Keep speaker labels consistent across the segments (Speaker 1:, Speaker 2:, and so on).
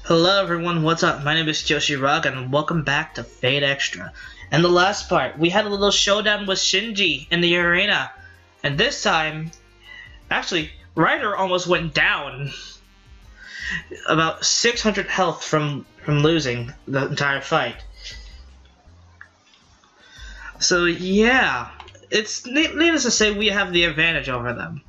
Speaker 1: Hello everyone, what's up? My name is Yoshi Rock and welcome back to Fate Extra. In the last part, we had a little showdown with Shinji in the arena. And this time, actually, Ryder almost went down. About 600 health from losing the entire fight. So yeah, it's needless to say we have the advantage over them.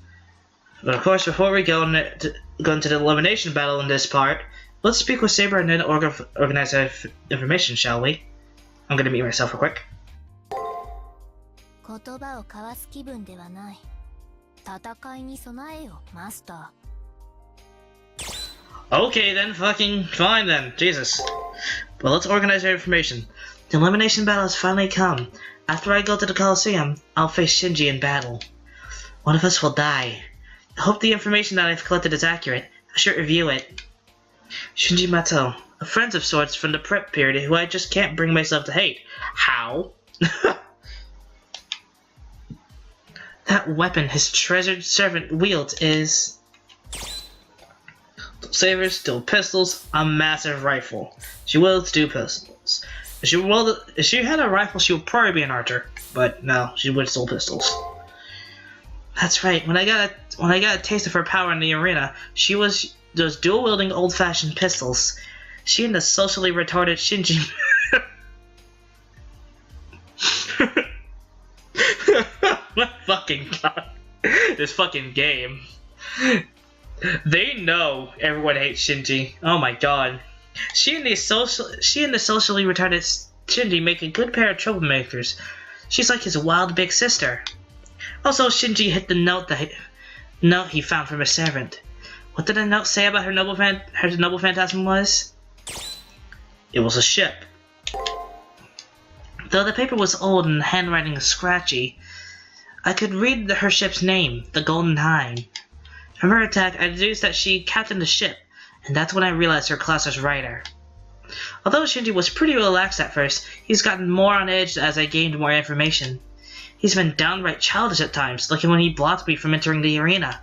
Speaker 1: But of course, before we go into the elimination battle in this part, let's speak with Saber and then organize our information, shall we? I'm gonna mute myself real quick. Okay then, fucking fine then, Jesus. Well, let's organize our information. The elimination battle has finally come. After I go to the Coliseum, I'll face Shinji in battle. One of us will die. I hope the information that I've collected is accurate. I should review it. Shinji Mato, a friend of sorts from the prep period who I just can't bring myself to hate. How? That weapon his treasured servant wields is... Sabers, dual pistols, a massive rifle. She wields two pistols. If she had a rifle, she would probably be an archer. But no, she wields dual pistols. That's right, when I got a taste of her power in the arena, she was those dual-wielding old-fashioned pistols. She and the socially retarded Shinji... My fucking god. This fucking game. They know everyone hates Shinji. Oh my god. She and the socially retarded Shinji make a good pair of troublemakers. She's like his wild big sister. Also, Shinji hit the note he found from his servant. What did the note say about her noble phantasm was? It was a ship. Though the paper was old and the handwriting scratchy, I could read her ship's name, the Golden Hind. From her attack, I deduced that she captained the ship, and that's when I realized her class was Ryder. Although Shinji was pretty relaxed at first, he's gotten more on edge as I gained more information. He's been downright childish at times, like when he blocked me from entering the arena.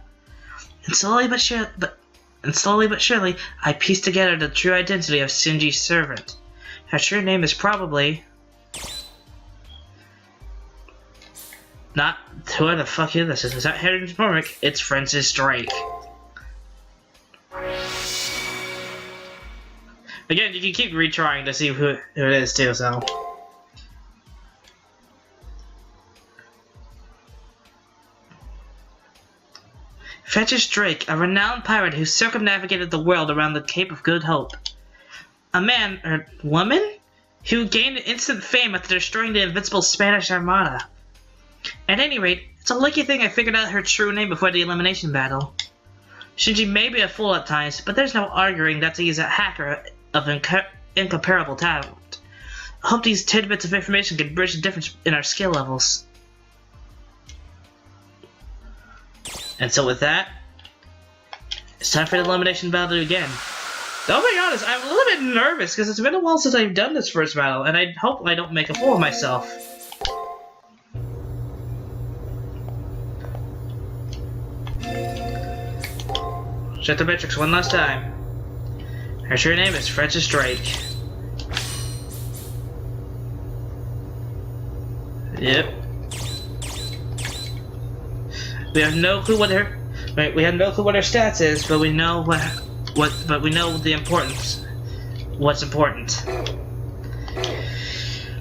Speaker 1: And slowly but surely, I pieced together the true identity of Shinji's servant. Her true name is probably... not who the fuck is this? Is that Harry McCormick? It's Francis Drake. Again, you can keep retrying to see who it is too, so... Francis Drake, a renowned pirate who circumnavigated the world around the Cape of Good Hope. A man, or woman, who gained instant fame after destroying the invincible Spanish Armada. At any rate, it's a lucky thing I figured out her true name before the elimination battle. Shinji may be a fool at times, but there's no arguing that he's a hacker of incomparable talent. I hope these tidbits of information can bridge the difference in our skill levels. And so with that, it's time for the elimination battle again. I'll be honest, I'm a little bit nervous because it's been a while since I've done this first battle, and I hope I don't make a fool of myself. Check the metrics one last time. Her true name is Francis Drake. Yep. We have no clue what her stats is, but we know but we know the importance. What's important.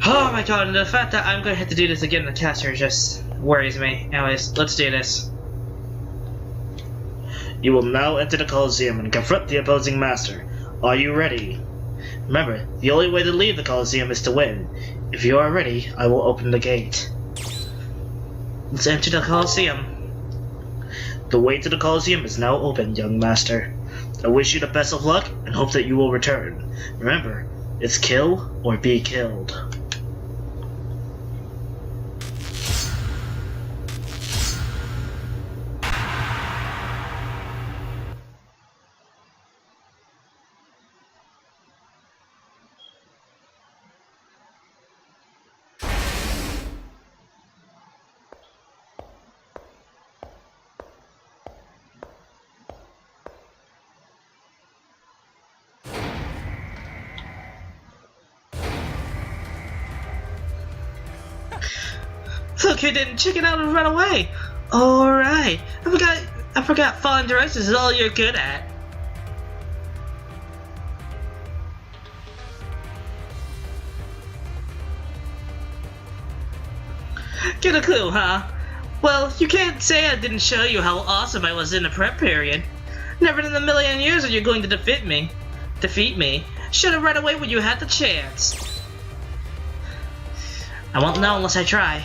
Speaker 1: Oh my god, and the fact that I'm gonna have to do this again in the caster just worries me. Anyways, let's do this. You will now enter the Coliseum and confront the opposing master. Are you ready? Remember, the only way to leave the Coliseum is to win. If you are ready, I will open the gate. Let's enter the Coliseum. The way to the Coliseum is now open, young master. I wish you the best of luck and hope that you will return. Remember, it's kill or be killed. Look who didn't chicken out and run away! Alright, I forgot following directions is all you're good at. Get a clue, huh? Well, you can't say I didn't show you how awesome I was in the prep period. Never in a million years are you going to defeat me. Should have run away when you had the chance. I won't know unless I try.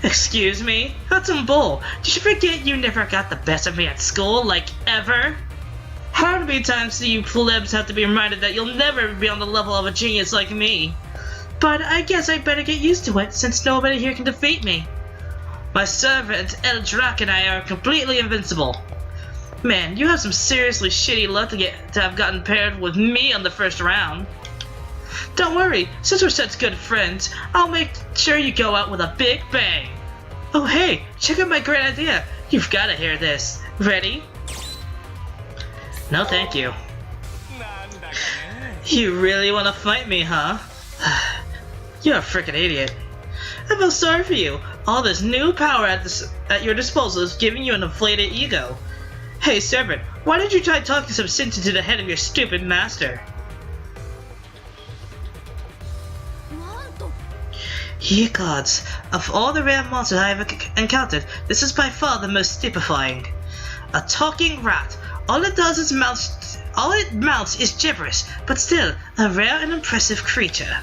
Speaker 1: Excuse me? That's some bull. Did you forget you never got the best of me at school, like ever? How many times do you plebs have to be reminded that you'll never be on the level of a genius like me? But I guess I better get used to it, since nobody here can defeat me. My servant, El Drac, and I are completely invincible. Man, you have some seriously shitty luck to have gotten paired with me on the first round. Don't worry, since we're such good friends, I'll make sure you go out with a big bang. Oh hey, check out my great idea. You've got to hear this. Ready? No thank you. You really want to fight me, huh? You're a freaking idiot. I feel sorry for you. All this new power at your disposal is giving you an inflated ego. Hey, servant, why did you try talking some sense into the head of your stupid master? Ye gods, of all the rare monsters I have encountered, this is by far the most stupefying. A talking rat. All it mounts is gibberish, but still a rare and impressive creature.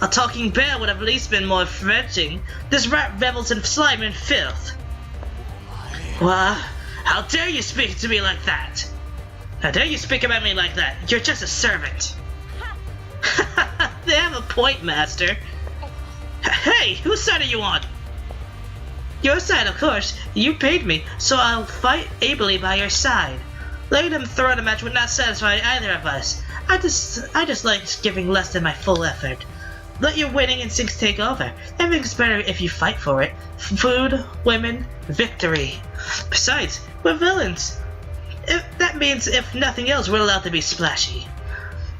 Speaker 1: A talking bear would have at least been more fetching. This rat revels in slime and filth. What? How dare you speak to me like that? How dare you speak about me like that? You're just a servant. They have a point, master. Hey, whose side are you on? Your side, of course. You paid me, so I'll fight ably by your side. Letting them throw the match would not satisfy either of us. I just like giving less than my full effort. Let your winning instincts take over. Everything's better if you fight for it. Food, women, victory. Besides, we're villains. That means, if nothing else, we're allowed to be splashy.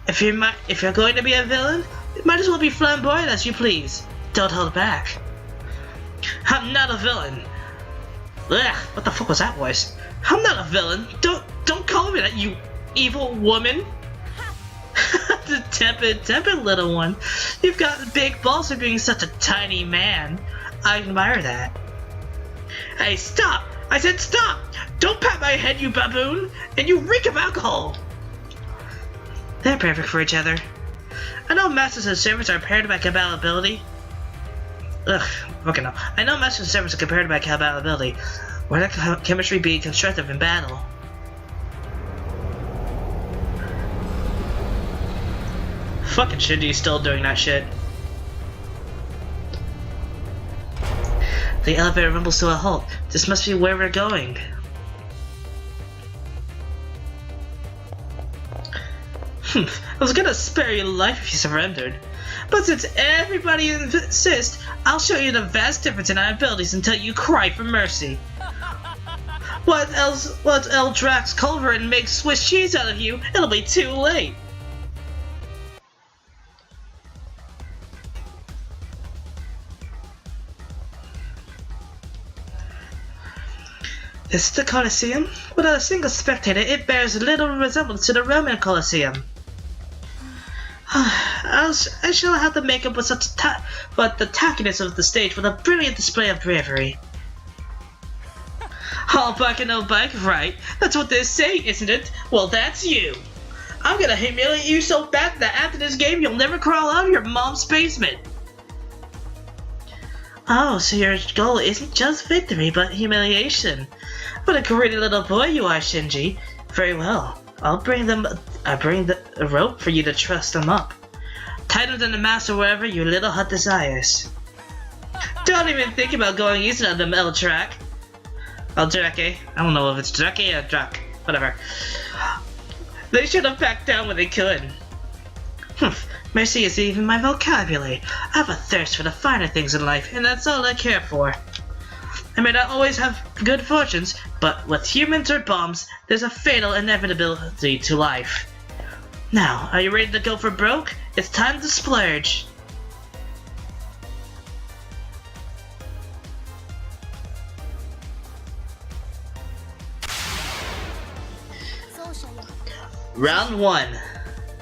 Speaker 1: If you're going to be a villain, you might as well be flamboyant as you please. Don't hold back. I'm not a villain. Ugh, what the fuck was that voice? I'm not a villain. Don't call me that, you evil woman. The tepid little one. You've got big balls for being such a tiny man. I admire that. Hey, stop! I said stop! Don't pat my head, you baboon! And you reek of alcohol! They're perfect for each other. I know masters and servants are paired by compatibility. Ugh, okay, no. I know masters and servants are compared by compatibility. Why not chemistry be constructive in battle? Fucking Shinji's still doing that shit. The elevator rumbles to a halt. This must be where we're going. I was gonna spare your life if you surrendered. But since everybody insists, I'll show you the vast difference in our abilities until you cry for mercy. What El Drax Culver and make Swiss cheese out of you, it'll be too late. This is the Colosseum? Without a single spectator, it bears little resemblance to the Roman Colosseum. I shall have to make up with the tackiness of the stage with a brilliant display of bravery. All bark and no bite, right? That's what they say, isn't it? Well, that's you. I'm gonna humiliate you so bad that after this game, you'll never crawl out of your mom's basement. Oh, so your goal isn't just victory, but humiliation. What a gritty little boy you are, Shinji. Very well. I bring the rope for you to truss them up. Tie them to the mast or wherever your little heart desires. Don't even think about going easy on them, El Drac. El Drake. I don't know if it's Drake or Drac. Whatever. They should have backed down when they could. Humph. Mercy isn't even my vocabulary. I have a thirst for the finer things in life, and that's all I care for. I may not always have good fortunes, but with humans or bombs, there's a fatal inevitability to life. Now, are you ready to go for broke? It's time to splurge. Round 1.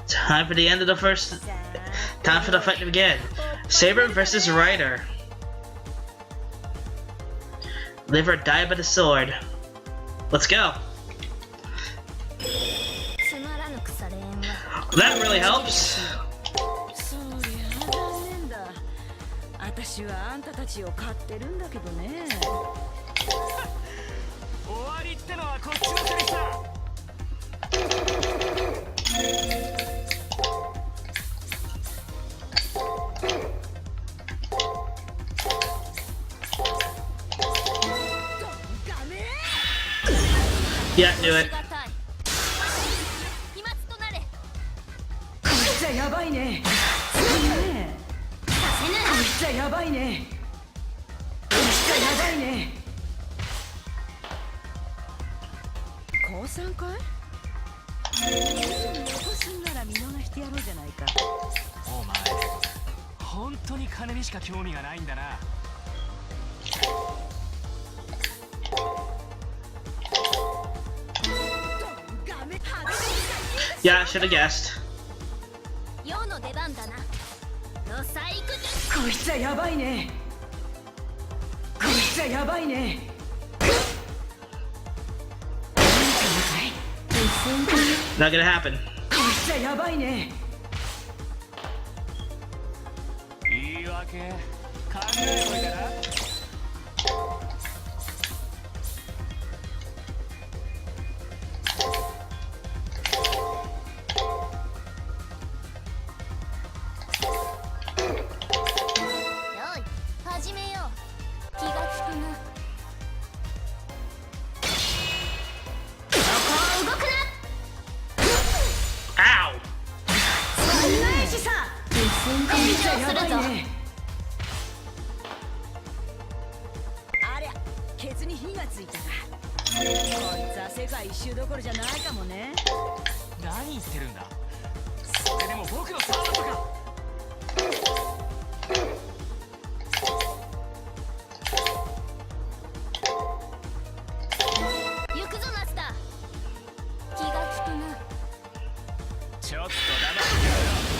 Speaker 1: Time for the end of the first. Time for the fight to begin. Saber versus Ryder. Live or die by the sword. Let's go. That really helps. Yeah, do it. Yeah, I should have guessed. Not gonna happen.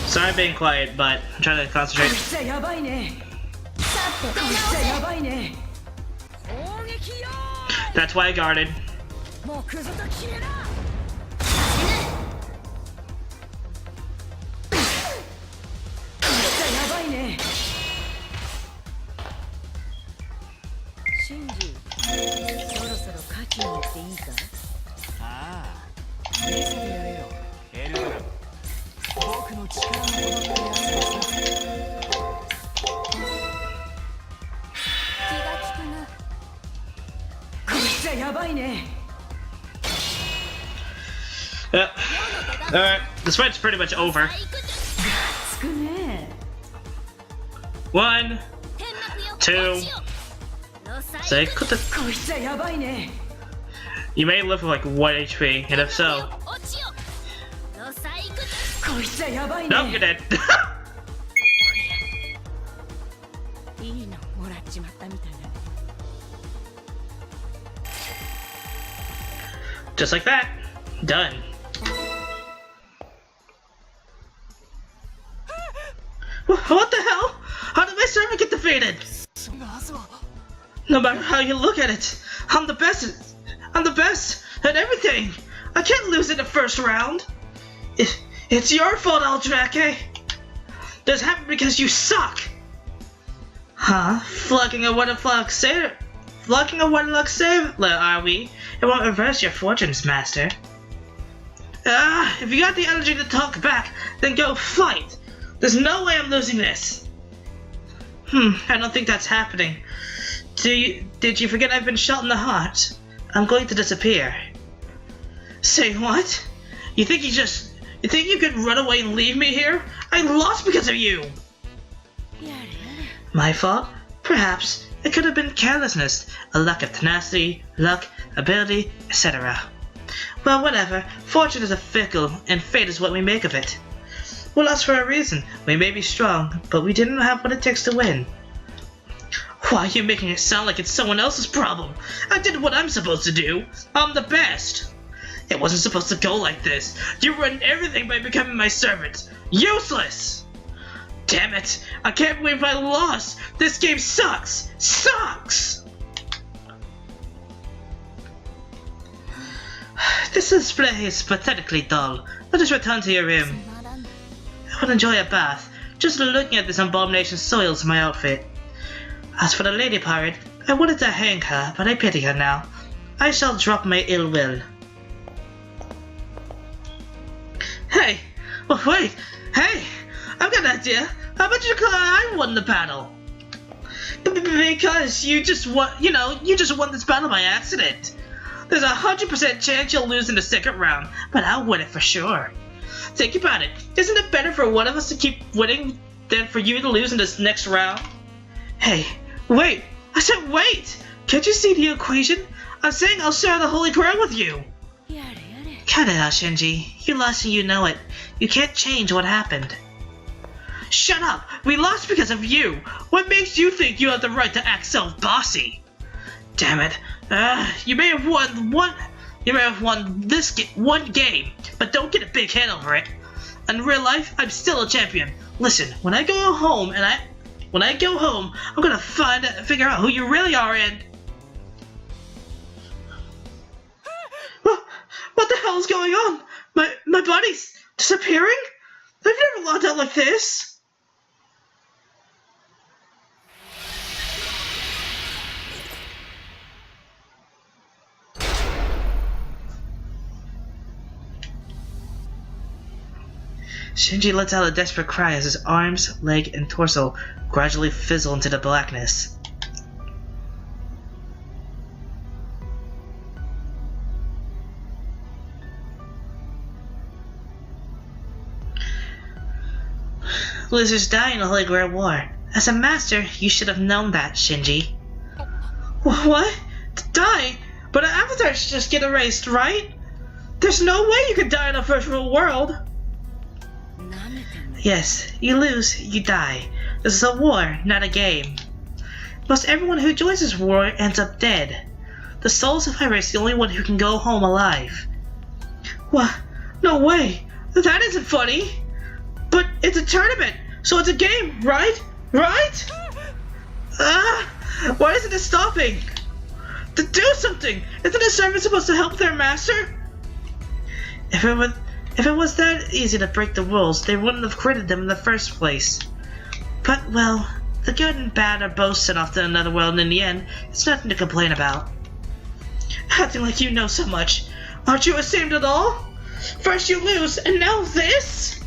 Speaker 1: Sorry I'm being quiet, but I'm trying to concentrate. That's why I guarded.
Speaker 2: Shinji, そろそろ勝ちに行っていいか？ああ、見せてやれよ、エルドラム。僕の力の戻ったやつです。気が利くな。こいつはやばいね。
Speaker 1: Yeah. Alright, this fight's pretty much over. 1, 2, 3. You may live with like 1 HP, and if so. Nope, you're dead. Just like that. Done. What the hell? How did my servant get defeated? No matter how you look at it, I'm the best. I'm the best at everything. I can't lose in the first round. It's your fault, Eldrake. This happened because you suck. Huh? Flocking a waterlock saber. Flocking a waterlock saber, are we? It won't reverse your fortunes, master. If you got the energy to talk back, then go fight. There's no way I'm losing this. I don't think that's happening. Did you forget I've been shot in the heart? I'm going to disappear. Say what? You think you could run away and leave me here? I lost because of you! My fault? Perhaps. It could have been carelessness, a lack of tenacity, luck, ability, etc. Well, whatever. Fortune is fickle, and fate is what we make of it. We lost for a reason. We may be strong, but we didn't have what it takes to win. Why are you making it sound like it's someone else's problem? I did what I'm supposed to do. I'm the best. It wasn't supposed to go like this. You ruined everything by becoming my servant. Useless! Damn it! I can't believe I lost! This game sucks! Sucks! This display is pathetically dull. Let us return to your room. I would enjoy a bath. Just looking at this abomination soils my outfit. As for the lady pirate, I wanted to hang her, but I pity her now. I shall drop my ill will. Hey! Oh, wait! Hey! I've got an idea! How about you call I won the battle? Because you just won, you just won this battle by accident. There's a 100% chance you'll lose in the second round, but I'll win it for sure. Think about it. Isn't it better for one of us to keep winning than for you to lose in this next round? Hey, wait! I said wait! Can't you see the equation? I'm saying I'll share the Holy Grail with you! Cut it out, Shinji. You lost and you know it. You can't change what happened. Shut up! We lost because of you! What makes you think you have the right to act so bossy? Damn it. You may have won this one game, but don't get a big head over it. In real life, I'm still a champion. Listen, when I go home, I'm gonna figure out who you really are and... What the hell is going on? My body's disappearing? I've never logged out like this. Shinji lets out a desperate cry as his arms, leg, and torso gradually fizzle into the blackness. Losers die in the Holy Grail War. As a master, you should have known that, Shinji. What? Die? But avatars just get erased, right? There's no way you could die in a first world world. Yes, you lose, you die. This is a war, not a game. Most everyone who joins this war ends up dead. The souls of Iris is the only one who can go home alive. What? No way! That isn't funny! But it's a tournament, so it's a game, right? Right? Why isn't it stopping? To do something! Isn't a servant supposed to help their master? If it was that easy to break the rules, they wouldn't have created them in the first place. But, well, the good and bad are both sent off to another world, and in the end, it's nothing to complain about. Acting like you know so much. Aren't you ashamed at all? First you lose, and now this?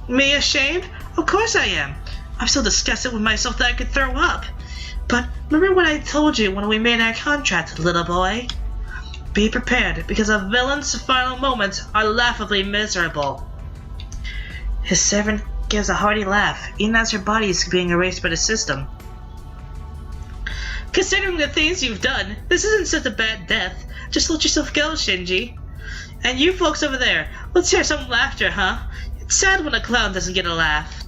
Speaker 1: Me ashamed? Of course I am. I'm so disgusted with myself that I could throw up. But remember what I told you when we made our contract, little boy? Be prepared, because a villain's final moments are laughably miserable. His servant gives a hearty laugh, even as her body is being erased by the system. Considering the things you've done, this isn't such a bad death. Just let yourself go, Shinji. And you folks over there, let's hear some laughter, huh? It's sad when a clown doesn't get a laugh.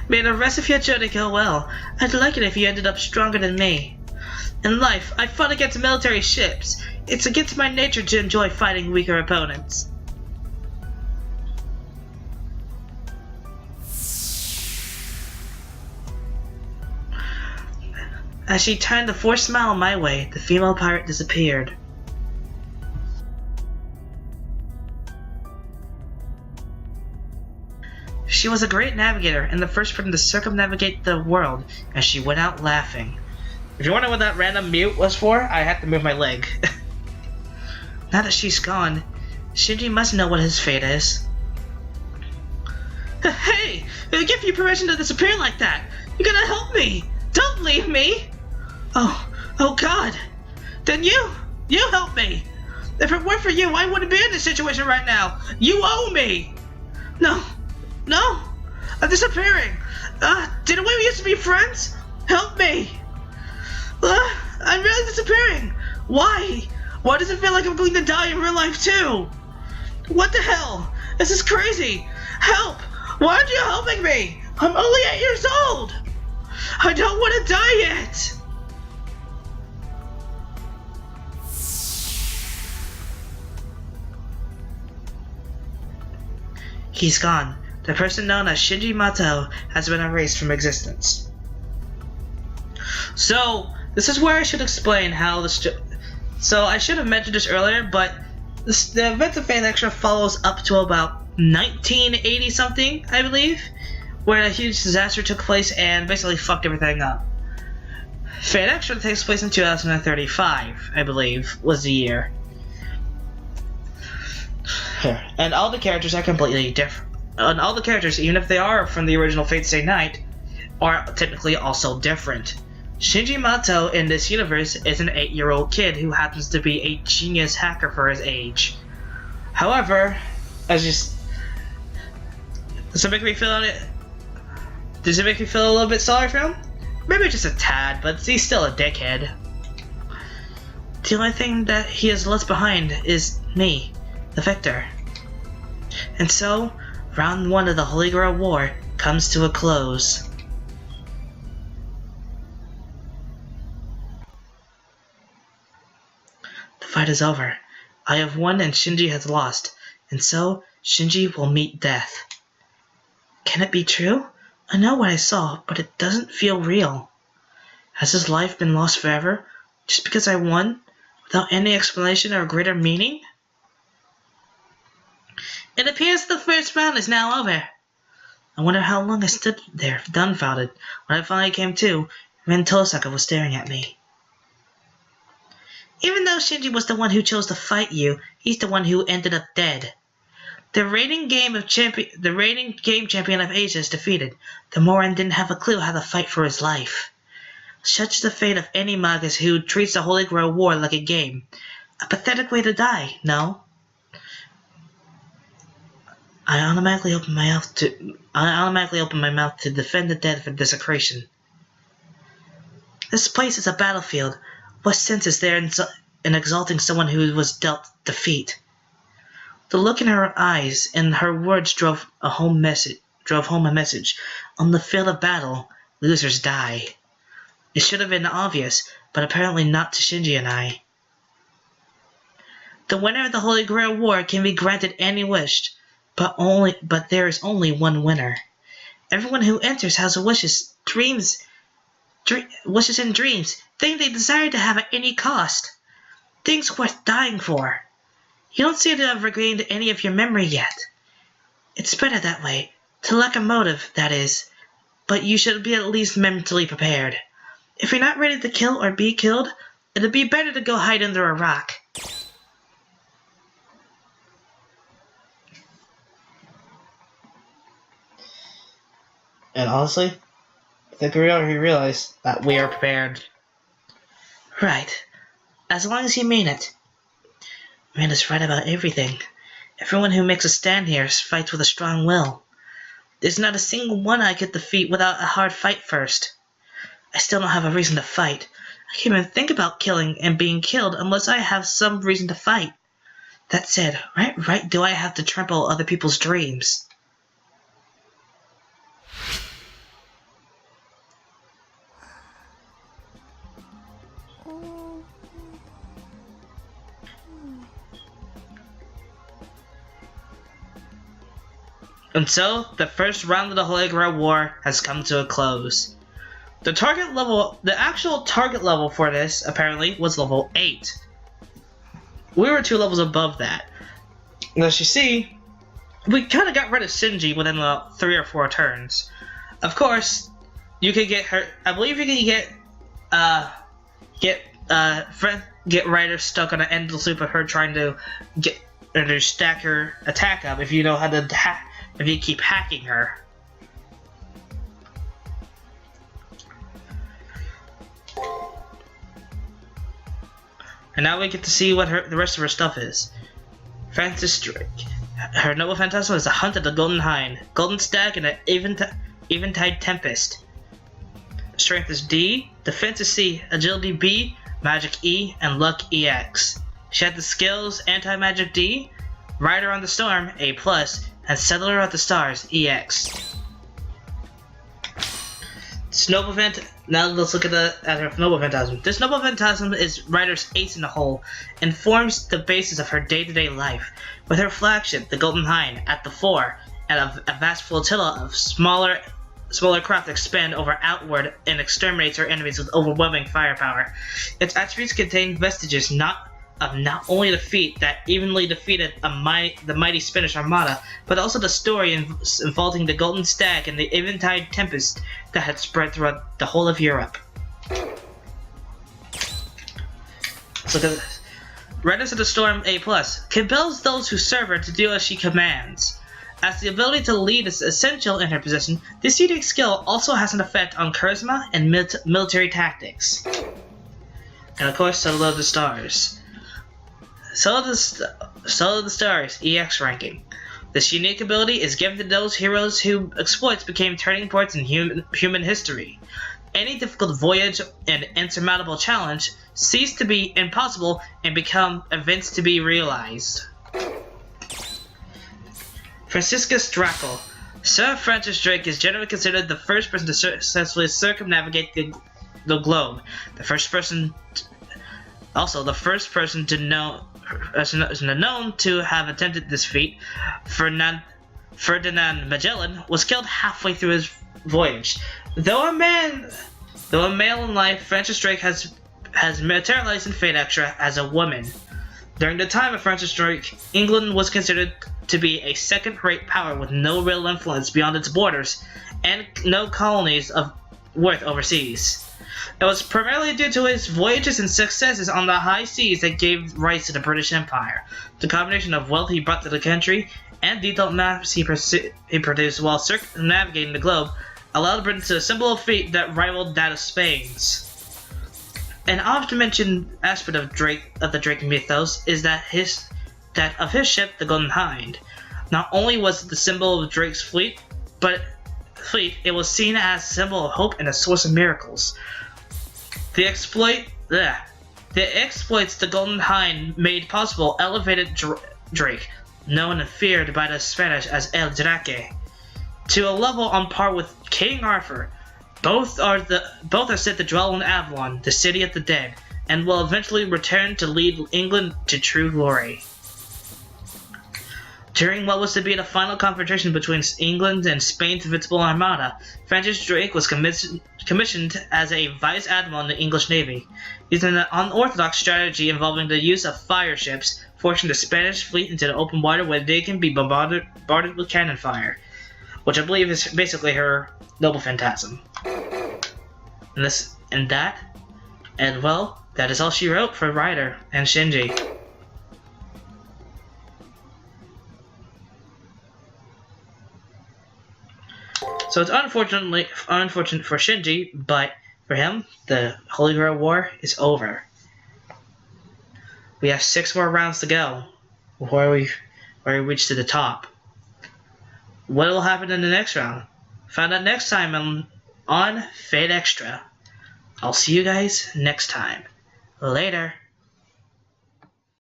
Speaker 1: May the rest of your journey go well. I'd like it if you ended up stronger than me. In life, I fought against military ships. It's against my nature to enjoy fighting weaker opponents. As she turned a forced smile my way, the female pirate disappeared. She was a great navigator and the first person to circumnavigate the world, and she went out laughing. If you wonder what that random mute was for, I had to move my leg. Now that she's gone, Shinji must know what his fate is. Hey! I give you permission to disappear like that! You gotta help me! Don't leave me! Oh God! Then you help me! If it weren't for you, I wouldn't be in this situation right now! You owe me! No! I'm disappearing! Didn't we used to be friends? Help me! I'm really disappearing! Why? Why does it feel like I'm going to die in real life too? What the hell? This is crazy! Help! Why aren't you helping me? I'm only 8 years old! I don't want to die yet! He's gone. The person known as Shinji Mato has been erased from existence. So, this is where I should explain how this... So, I should have mentioned this earlier, but the event of Fan Extra follows up to about 1980-something, I believe, where a huge disaster took place and basically fucked everything up. Fan Extra takes place in 2035, I believe, was the year. And all the characters are completely different. And all the characters, even if they are from the original Fate Stay Night, are technically also different. Shinji Mato in this universe is an 8-year-old kid who happens to be a genius hacker for his age. However, does it make me feel a little bit sorry for him? Maybe just a tad, but he's still a dickhead. The only thing that he has left behind is me, the victor. And so, round 1 of the Holy Grail War comes to a close. The fight is over. I have won and Shinji has lost, and so Shinji will meet death. Can it be true? I know what I saw, but it doesn't feel real. Has his life been lost forever, just because I won, without any explanation or greater meaning? It appears the first round is now over. I wonder how long I stood there, dumbfounded. When I finally came to, Ren Tosaka was staring at me. Even though Shinji was the one who chose to fight you, he's the one who ended up dead. The reigning game champion of Asia is defeated. The Moran didn't have a clue how to fight for his life. Such is the fate of any magus who treats the Holy Grail War like a game. A pathetic way to die, no? I automatically open my mouth to defend the dead from desecration. This place is a battlefield. What sense is there in exalting someone who was dealt defeat? The look in her eyes and her words drove home a message. On the field of battle, losers die. It should have been obvious, but apparently not to Shinji and I. The winner of the Holy Grail War can be granted any wish, but there is only one winner. Everyone who enters has wishes and dreams, things they desire to have at any cost, things worth dying for. You don't seem to have regained any of your memory yet. It's better that way, to lack a motive, that is, but you should be at least mentally prepared. If you're not ready to kill or be killed, it'd be better to go hide under a rock. And honestly, I think we already realized that we are prepared. Right. As long as you mean it. Miranda's right about everything. Everyone who makes a stand here fights with a strong will. There's not a single one I could defeat without a hard fight first. I still don't have a reason to fight. I can't even think about killing and being killed unless I have some reason to fight. That said, right do I have to trample other people's dreams? And so, the first round of the Holy Grail War has come to a close. The actual target level for this, apparently, was level 8. We were 2 levels above that. And as you see, we kind of got rid of Shinji within about 3 or 4 turns. Of course, you could get her. I believe you can get Ryder stuck on an endless loop of her trying to stack her attack up if you know how to if you keep hacking her. And now we get to see what the rest of her stuff is. Francis Drake. Her noble phantasm is a hunt at the Golden Hind, Golden Stack, and an Eventide Tempest. Strength is D, Defense is C, Agility B, Magic E, and Luck EX. She had the skills Anti-Magic D, Rider on the Storm A+, and Settler of the Stars EX. Now let's look at her Noble Phantasm. This Noble Phantasm is Ryder's ace in the hole and forms the basis of her day-to-day life, with her flagship, the Golden Hind, at the fore, and a vast flotilla of smaller craft expand over outward and exterminates her enemies with overwhelming firepower. Its attributes contain vestiges not only the feat that evenly defeated the mighty Spanish Armada, but also the story involving the Golden Stag and the Eventide Tempest that had spread throughout the whole of Europe. Let's look at this. Readiness of the Storm A+. Compels those who serve her to do as she commands. As the ability to lead is essential in her position, this unique skill also has an effect on charisma and military tactics. And of course, Soul of the Stars. Soul of the Stars, EX ranking. This unique ability is given to those heroes whose exploits became turning points in human history. Any difficult voyage and insurmountable challenge cease to be impossible and become events to be realized. Franciscus Draco. Sir Francis Drake is generally considered the first person to successfully circumnavigate the globe. The first person known to have attempted this feat. Ferdinand Magellan was killed halfway through his voyage. Though a male in life, Francis Drake has materialized in Fate Extra as a woman. During the time of Francis Drake, England was considered to be a second-rate power with no real influence beyond its borders, and no colonies of worth overseas. It was primarily due to his voyages and successes on the high seas that gave rise to the British Empire. The combination of wealth he brought to the country and detailed maps he produced while circumnavigating the globe allowed Britain to assemble a fleet that rivaled that of Spain's. An often-mentioned aspect of the Drake mythos is that of his ship, the Golden Hind. Not only was it the symbol of Drake's fleet, it was seen as a symbol of hope and a source of miracles. The exploits the Golden Hind made possible elevated Drake, known and feared by the Spanish as El Drake, to a level on par with King Arthur. Both are said to dwell in Avalon, the city of the dead, and will eventually return to lead England to true glory. During what was to be the final confrontation between England and Spain's invincible armada, Francis Drake was commissioned as a vice admiral in the English Navy. Using an unorthodox strategy involving the use of fire ships, forcing the Spanish fleet into the open water where they can be bombarded with cannon fire, which I believe is basically her noble phantasm. That is all she wrote for Ryder and Shinji. So it's unfortunate for Shinji, but for him, the Holy Grail War is over. We have 6 more rounds to go before we reach to the top. What will happen in the next round? Find out next time on Fate Extra. I'll see you guys next time. Later.